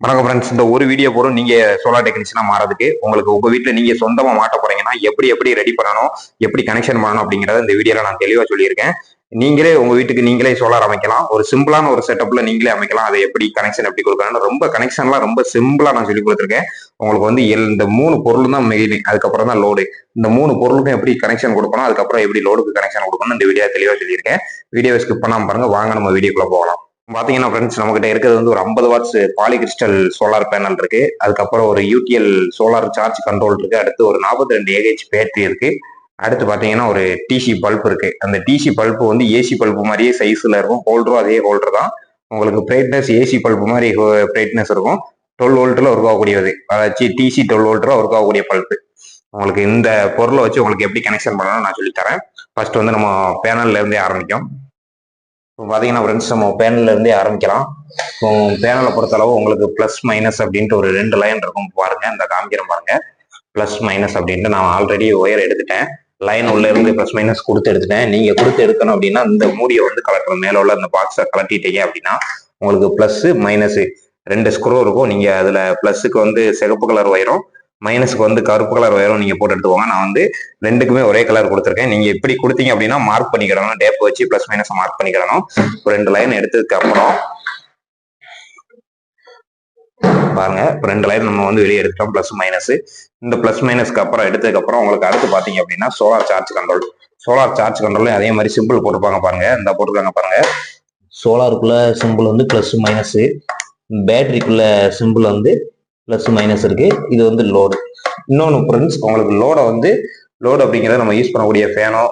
வணக்கம் ஃப்ரெண்ட்ஸ். இந்த ஒரு வீடியோ போதும் நீங்க சோலார் டெக்னீஷியனா மாறதுக்கு. உங்களுக்கு உங்க வீட்டுல நீங்க சொந்தமா மாட்ட போறீங்கன்னா எப்படி ரெடி பண்ணணும், எப்படி கனெக்ஷன் பண்ணணும் அப்படிங்கறத இந்த வீடியோல நான் தெளிவா சொல்லியிருக்கேன். நீங்களே உங்க வீட்டுக்கு நீங்களே சோலார் அமைக்கலாம். ஒரு சிம்பிளான ஒரு செட்டப்ல நீங்களே அமைக்கலாம். அதை எப்படி கனெக்ஷன் எப்படி கொடுக்கணும், ரொம்ப கனெக்ஷன்லாம் ரொம்ப சிம்பிளா நான் சொல்லி கொடுத்துருக்கேன். உங்களுக்கு வந்து இந்த 3 பொருள் தான் மெயின், அதுக்கப்புறம் தான் லோடு. இந்த 3 பொருளுக்கும் எப்படி கனெக்ஷன் கொடுக்கணும், அதுக்கப்புறம் எப்படி லோடுக்கு கனெக்ஷன் கொடுக்கணும் இந்த வீடியோ தெளிவா சொல்லியிருக்கேன். வீடியோ ஸ்கிப் பண்ணாம பாருங்க. வாங்க நம்ம வீடியோக்குள்ள போகலாம். பாத்தீங்கன்னா ஃப்ரெண்ட்ஸ், நம்ம கிட்ட இருக்கிறது வந்து ஒரு 50 watts poly crystal solar panel இருக்கு. அதுக்கப்புறம் ஒரு யூடிஎல் சோலார் சார்ஜ் கண்ட்ரோல் இருக்கு. அடுத்து ஒரு 42 ஏஹெச் பேட்டரி இருக்கு. அடுத்து பாத்தீங்கன்னா ஒரு டிசி பல்ப் இருக்கு. அந்த டிசி பல்ப் வந்து ஏசி பல்ப் மாதிரியே சைஸ்ல இருக்கும். ஹோல்டரும் அதே ஹோல்டர் தான். உங்களுக்கு பிரைட்னஸ் ஏசி பல்ப் மாதிரி பிரைட்னஸ் இருக்கும். 12 வோல்ட்ல ஒர்க் ஆகக்கூடியது, அதாச்சும் டிசி 12 வோல்ட்ல ஒர்க் ஆகக்கூடிய பல்ப். உங்களுக்கு இந்த பொருளை வச்சு உங்களுக்கு எப்படி கனெக்ஷன் பண்ணணும் நான் சொல்லித்தரேன். ஃபர்ஸ்ட் வந்து நம்ம பேனல்ல இருந்தே ஆரம்பிக்கும். இப்போ பார்த்தீங்கன்னா ஃப்ரெண்ட்ஸ், நம்ம பேனல்ல இருந்தே ஆரம்பிக்கலாம். இப்போ பேனலை பொறுத்தளவு உங்களுக்கு பிளஸ் மைனஸ் அப்படின்ட்டு ஒரு 2 லைன் இருக்கும் பாருங்க. இந்த காமிக்கிறேன் பாருங்க. பிளஸ் மைனஸ் அப்படின்ட்டு நான் ஆல்ரெடி ஒயர் எடுத்துட்டேன். லைன் உள்ள இருந்து பிளஸ் மைனஸ் கொடுத்து எடுத்துட்டேன். நீங்க கொடுத்து எடுக்கணும் அப்படின்னா இந்த மூடியை வந்து கலட்டணும். மேல உள்ள இந்த பாக்ஸை கலட்டிட்டீங்க அப்படின்னா உங்களுக்கு பிளஸ் மைனஸ் 2 ஸ்க்ரூ இருக்கும். நீங்க அதுல பிளஸுக்கு வந்து சிகப்பு கலர் ஒயரும், மைனஸ்க்கு வந்து கருப்பு கலர் ஒயரும் நீங்க போட்டு எடுத்துக்கோங்க. நான் வந்து ரெண்டுக்குமே ஒரே கலர் கொடுத்துருக்கேன். நீங்க இப்படி கொடுத்தீங்க அப்படின்னா மார்க் பண்ணிக்கிடணும். டேப் வச்சு பிளஸ் மைனஸ் மார்க் பண்ணிக்கிடணும். 2 லைன் எடுத்ததுக்கு அப்புறம் பாருங்க, 2 லைன் நம்ம வந்து வெளியே எடுத்துட்டோம் பிளஸ் மைனஸ். இந்த பிளஸ் மைனஸ்க்கு அப்புறம் எடுத்ததுக்கு அப்புறம் உங்களுக்கு அடுத்து பாத்தீங்க அப்படின்னா solar charge control. Solar charge control அதே மாதிரி சிம்பிள் போட்டுப்பாங்க பாருங்க. இந்த போட்டுருக்காங்க பாருங்க. சோலாருக்குள்ள சிம்பிள் வந்து பிளஸ் மைனஸ், பேட்டரிக்குள்ள சிம்பிள் வந்து பிளஸ் மைனஸ் இருக்கு. இது வந்து லோடு. இன்னொன்று ஃப்ரெண்ட்ஸ், உங்களுக்கு லோடு அப்படிங்கிறத நம்ம யூஸ் பண்ணக்கூடிய ஃபேனோ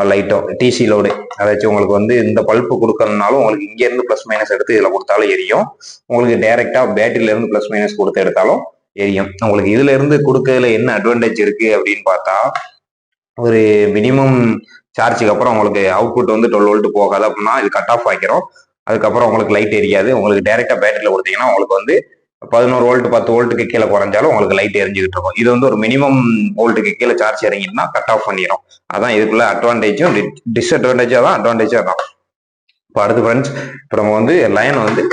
லைட்டோ டிசி லோடு, அதாச்சும் உங்களுக்கு வந்து இந்த பல்ப்பு கொடுக்கறதுனாலும் உங்களுக்கு இங்க இருந்து பிளஸ் மைனஸ் எடுத்து இதுல கொடுத்தாலும் எரியும். உங்களுக்கு டைரக்டா பேட்டரியில இருந்து பிளஸ் மைனஸ் கொடுத்து எடுத்தாலும் எரியும். உங்களுக்கு இதுல இருந்து கொடுக்கறதுல என்ன அட்வான்டேஜ் இருக்கு அப்படின்னு பார்த்தா, ஒரு மினிமம் சார்ஜுக்கு அப்புறம் உங்களுக்கு அவுட்புட் வந்து 12 வோல்ட் போகாது அப்படின்னா இது கட் ஆஃப் ஆகிக்கிறோம். அதுக்கப்புறம் உங்களுக்கு லைட் எரியாது. உங்களுக்கு டைரக்டா பேட்டரியில கொடுத்தீங்கன்னா உங்களுக்கு வந்து 11 வோல்ட் 10 வோல்ட்டுக்கு கீழே குறைஞ்சாலும் உங்களுக்கு லைட் எரிஞ்சுக்கிட்டு இருக்கும். இது வந்து ஒரு மினிமம் வோல்ட்டுக்கு கீழே சார்ஜ் இறங்கினா கட் ஆஃப் பண்ணிடும். அதான் இதுக்குள்ள அட்வான்டேஜும் டிஸ்அட்வான்டேஜா தான், அட்வான்டேஜா தான். இப்போ அடுத்து ஃப்ரெண்ட்ஸ், இப்போ நம்ம வந்து லைன் வந்து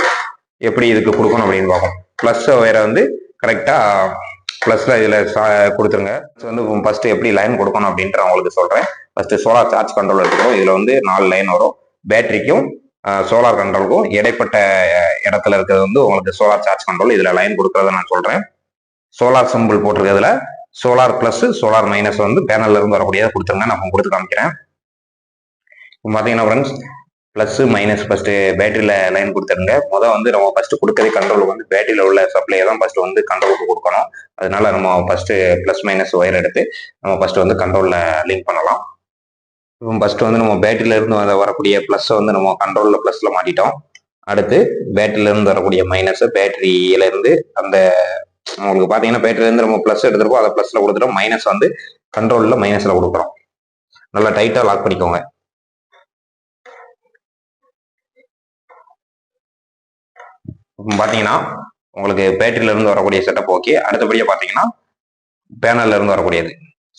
எப்படி இதுக்கு கொடுக்கணும் அப்படின்னு பார்ப்போம். பிளஸ் ஒயரை வந்து கரெக்டா பிளஸ்ல இதுல கொடுத்துருங்க. வந்து ஃபர்ஸ்ட் எப்படி லைன் கொடுக்கணும் அப்படின்ற உங்களுக்கு சொல்றேன். ஃபர்ஸ்ட் சோலார் சார்ஜ் கண்ட்ரோல் எடுத்துக்கிறோம். இதுல வந்து 4 லைன் வரும். பேட்டரிக்கும் சோலார் கண்ட்ரோலுக்கும் இடைப்பட்ட இடத்துல இருக்கிறது வந்து உங்களுக்கு சோலார் சார்ஜ் கண்ட்ரோல். இதுல லைன் கொடுக்கறத நான் சொல்றேன். சோலார் சிம்பிள் போட்டிருக்கிறதுல சோலார் பிளஸ் சோலார் மைனஸ் வந்து பேனல்ல இருந்து வரக்கூடியதை கொடுத்துருங்க. நான் கொடுத்து காமிக்கிறேன். இப்போ பாத்தீங்கன்னா ஃப்ரெண்ட்ஸ், பிளஸ் மைனஸ் ஃபர்ஸ்ட் பேட்டரியில லைன் கொடுத்துருங்க. வந்து நம்ம ஃபர்ஸ்ட் கொடுக்கறதே கண்ட்ரோலுக்கு வந்து பேட்டரியில உள்ள சப்ளையை தான் ஃபர்ஸ்ட் வந்து கண்ட்ரோலுக்கு கொடுக்கணும். அதனால நம்ம ஃபர்ஸ்ட் பிளஸ் மைனஸ் ஒயர் எடுத்து நம்ம ஃபர்ஸ்ட் வந்து கண்ட்ரோல்ல லிங்க் பண்ணலாம். இப்போ ஃபர்ஸ்ட் வந்து நம்ம பேட்டரியில இருந்து வரக்கூடிய பிளஸ் வந்து நம்ம கண்ட்ரோல்ல பிளஸ்ல மாட்டிட்டோம். அடுத்து பேட்டரியில இருந்து வரக்கூடிய மைனஸ் பேட்டரியில இருந்து அந்த உங்களுக்கு பாத்தீங்கன்னா பேட்டரியில இருந்து நம்ம பிளஸ் எடுத்துருக்கோம், அதை பிளஸ்ல கொடுத்துட்டோம். மைனஸ் வந்து கண்ட்ரோல்ல மைனஸ்ல கொடுக்குறோம். நல்லா டைட்டா லாக் பண்ணிக்கோங்க. பாத்தீங்கன்னா உங்களுக்கு பேட்டரியில இருந்து வரக்கூடிய செட்டப் ஓகே. அடுத்தபடியா பாத்தீங்கன்னா பேனல்ல இருந்து வரக்கூடியது,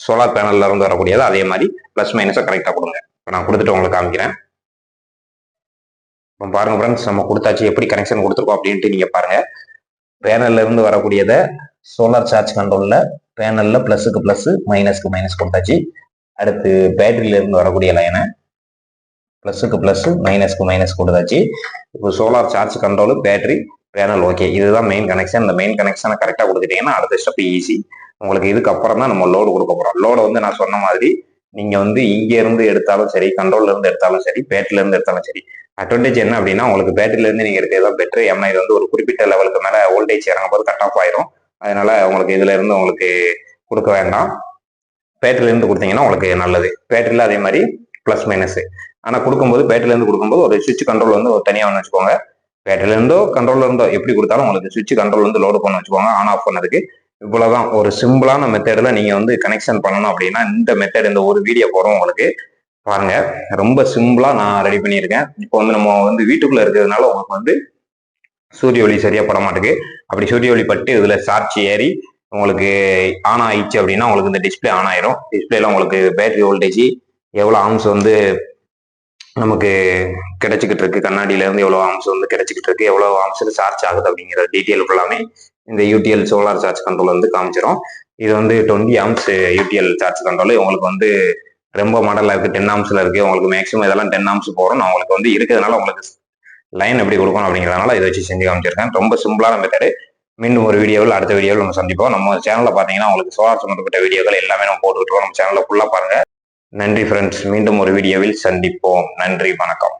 சோலார் பேனல்ல இருந்து வரக்கூடியது அதே மாதிரி பிளஸ் மைனஸை கரெக்டா கொடுங்க. இப்போ நான் கொடுத்துட்டு உங்களுக்கு காமிக்கிறேன். இப்போ பாருங்க ஃப்ரெண்ட்ஸ், நம்ம கொடுத்தாச்சு. எப்படி கனெக்ஷன் கொடுத்துருக்கோம் அப்படின்ட்டு நீங்க பாருங்க. பேனல்ல இருந்து வரக்கூடியதை சோலார் சார்ஜ் கண்ட்ரோல்ல பேனல்ல பிளஸுக்கு பிளஸ் மைனஸ்க்கு மைனஸ் கொடுத்தாச்சு. அடுத்து பேட்டரியில இருந்து வரக்கூடிய லைனை பிளஸுக்கு பிளஸ் மைனஸ்க்கு மைனஸ் கொடுத்தாச்சு. இப்போ solar charge control battery panel okay. இதுதான் மெயின் கனெக்ஷன். இந்த மெயின் கனெக்ஷனை கரெக்டா கொடுத்துட்டீங்கன்னா அடுத்த ஸ்டெப் ஈஸி. உங்களுக்கு இதுக்கு அப்புறம் தான் நம்ம லோடு கொடுக்க போறோம். லோடு வந்து நான் சொன்ன மாதிரி நீங்க வந்து இங்க இருந்து எடுத்தாலும் சரி, கண்ட்ரோல்ல இருந்து எடுத்தாலும் சரி, பேட்டரியில இருந்து எடுத்தாலும் சரி, அட்வான்டேஜ் என்ன அப்படின்னா உங்களுக்கு பேட்டரியில இருந்து நீங்க எடுக்கிறதா பெட்டர். ஏன்னா இது வந்து ஒரு குறிப்பிட்ட லெவலுக்கு மேல வோல்டேஜ் இறங்கும் போது கட் ஆஃப் ஆயிரும். அதனால உங்களுக்கு இதுல இருந்து உங்களுக்கு கொடுக்க வேண்டாம். பேட்டரியில இருந்து கொடுத்தீங்கன்னா உங்களுக்கு நல்லது. பேட்டரியில அதே மாதிரி பிளஸ் மைனஸ். ஆனா கொடுக்கும்போது பேட்டரியில இருந்து கொடுக்கும்போது ஒரு சுவிட்ச் கண்ட்ரோல் வந்து ஒரு தனியா ஒன்று வச்சுக்கோங்க. பேட்டரியில இருந்தோ கண்ட்ரோல்ல இருந்தோ எப்படி கொடுத்தாலும் உங்களுக்கு சுவிட்ச் கண்ட்ரோல் வந்து லோடு பண்ண வச்சுக்கோங்க. ஆன் ஆஃப் பண்ணதுக்கு இவ்வளவுதான். ஒரு சிம்பிளான மெத்தட்ல நீங்க வந்து கனெக்ஷன் பண்ணணும் அப்படின்னா இந்த மெத்தட், இந்த ஒரு வீடியோ போறோம் உங்களுக்கு பாருங்க. ரொம்ப சிம்பிளா நான் ரெடி பண்ணியிருக்கேன். இப்போ வந்து நம்ம வந்து வீட்டுக்குள்ள இருக்கிறதுனால உங்களுக்கு வந்து சூரிய ஒளி சரியா பட மாட்டேங்குது. அப்படி சூரிய ஒளி பட்டு இதுல சார்ஜ் ஏறி உங்களுக்கு ஆன் ஆயிடுச்சு அப்படின்னா உங்களுக்கு இந்த டிஸ்பிளே ஆன் ஆயிரும். டிஸ்பிளேல உங்களுக்கு பேட்டரி வோல்டேஜ் எவ்வளவு ஆம்ஸ் வந்து நமக்கு கிடைச்சிக்கிட்டு இருக்கு, கண்ணாடியில இருந்து எவ்வளவு ஆம்ஸ் வந்து கிடைச்சிக்கிட்டு இருக்கு, எவ்வளவு ஆம்ஸுக்கு சார்ஜ் ஆகுது அப்படிங்கிற டீட்டெயில் ஃபுல்லாமே இந்த யூடிஎல் சோலார் சார்ஜ் கண்ட்ரோல் வந்து காமிச்சிடும். இது வந்து 20 ஆம்ஸ் யூடிஎல் சார்ஜ் கண்ட்ரோல். உங்களுக்கு வந்து ரொம்ப மாடலா இருக்கு, 10 ஆம்ஸ்ல இருக்கு. உங்களுக்கு மேக்ஸிமம் இதெல்லாம் 10 ஆம்ஸ் போறோம். நான் உங்களுக்கு வந்து இருக்கிறதுனால உங்களுக்கு லைன் எப்படி கொடுக்கணும் அப்படிங்கிறதுனால இதை வச்சு செஞ்சு காமிச்சிருக்கேன். ரொம்ப சிம்பிளான மெத்தடு. மீண்டும் ஒரு வீடியோவில் அடுத்த வீடியோவில் நம்ம சந்திப்போம். நம்ம சேனல்ல பாத்தீங்கன்னா உங்களுக்கு சோலார் சம்பந்தப்பட்ட வீடியோக்கள் எல்லாமே நம்ம போட்டுக்கிட்டு இருக்கோம். நம்ம சேனல்ல ஃபுல்லா பாருங்க. நன்றி ஃப்ரெண்ட்ஸ். மீண்டும் ஒரு வீடியோவில் சந்திப்போம். நன்றி, வணக்கம்.